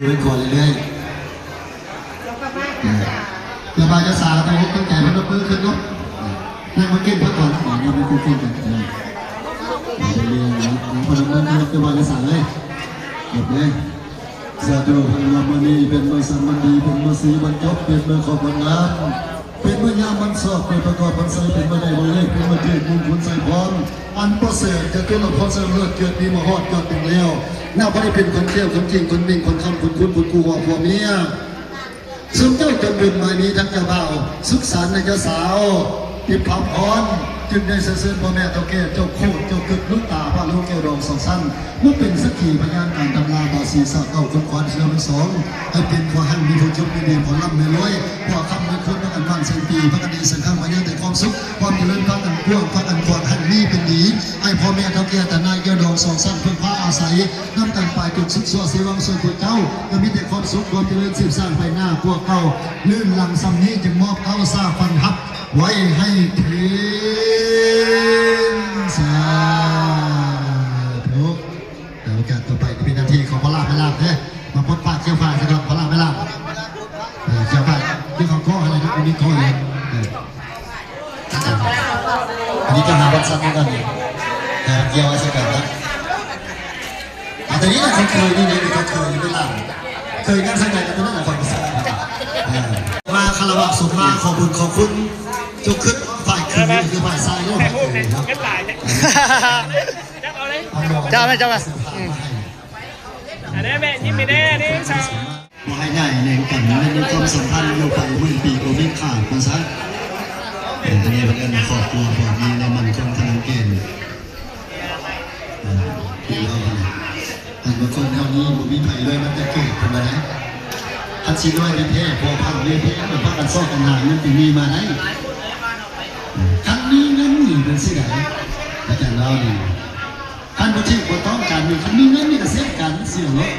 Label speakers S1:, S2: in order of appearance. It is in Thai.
S1: เรื่อยก่อนเรื่อยๆระบายจะสาแต่ว่าตั้งใจมันก็เพิ่มขึ้นเนาะนั่งมาเก็บพักก่อนของเราเป็นคู่กันกันเลยเรียนพนักงานระบายจะสาเลยหมดเลยเสียดูพันละมันนี่เป็นมือสามัญดีเป็นมือสีบรรจบเป็นมือขอบงามเป็นมือยามมันสอบเป็นประกอบมันใส่เป็นมือใดมือเล็กเป็นมือเกิดมุนผลใส่พร้อมอันประเสริฐจะเกิดเราพอเสริมเลือดเกิดดีมาหอดเกิดเป็นเลี้ยวน่าพอได้เป็นคนเที่ยวคนจริงคนมิ่งคนคำคนคุ้นคนกูว่าผัวเมียซึ่งเจ้าจำเป็นมานี้ทั้งเจ้าบ่าวสุขสันต์ในเจ้าสาวติดความพรจึงได้เสื่อพ่อแม่เจ้าแก่เจ้าโคตรเจ้าเกิดลูกตาพระลูกแก้วดองสองสั้นเมื่อเป็นสักขีพยานการตำราต่อศีรษะเก่าคนขวัญเชื่อไม่สองให้เป็นขวานมีผู้ชมดีผลลัพธ์ไม่ร้อยพอคำไม่คุ้นพระกันวันเซนปีพระกันดีสังฆพยานแต่ความสุขความเจริญพระกันกว้างพระกันขวานหันนี้เป็นดีไอ้พ่อแม่เจ้าแก่แต่นายแก้วดองสองสั้นเพื่อพระอาศัยน้ำกันปลายจุดสุขสัวเสียวังส่วนตัวเจ้าจะมีแต่ความสุขความเจริญสืบสร้างไปหน้าพวกเก่าลื่นหลังซ้ำนี้จึงมอบเข้าซาฟันหับไว้ให้ถึงสาธุแต่โอกาสต่อไปจะเป็นนาทีของพระราชไม่ลาบเนี่ยมาพบปะเชี่ยวฟ้าสักครั้งพระราชไม่ลาบเชี่ยวฟ้าที่เขาข้ออะไรนะอันนี้ข้อเลยอันนี้จะหาวัดสั้นกันเนี่ยเกี่ยวอะไรสักกันนะแต่นี้นะเคยนี่เขาเคยไม่ลาบเคยนั่งสักกันแต่นั่นแหละความสัมพันธ์มาคารวะสุดมาขอบคุณขอบคุณจุกขึ้นฝ่ายคืนคือฝ่ายซ้ายด้วยกันหลายเนี่ยจับเอาเลยจับไหมอันนี้แม่ยิ้มไม่ได้นี่ชาวมาให้ใหญ่แรงกันในความสัมพันธ์เราไปหมื่นปีก็ไม่ขาดมาซะเป็นตัวนี้เป็นครอบครัวพอดีในมันคงทำเก่งอันบางคนเท่านี้บุมีไผ่เลยมันจะเกิดขึ้นมาได้อันชีด้วยเป็นเทพพอพังเรียนเทพมันพักกันซ่อกันหาเงินปีนี้มาได้ครั้งนี้เงินหนีเป็นสิ่งไหนอาจารย์เล่าดีท่านผู้ที่ควรต้องการมีครั้งนี้เงินมีกระเสียกันเสียงรถ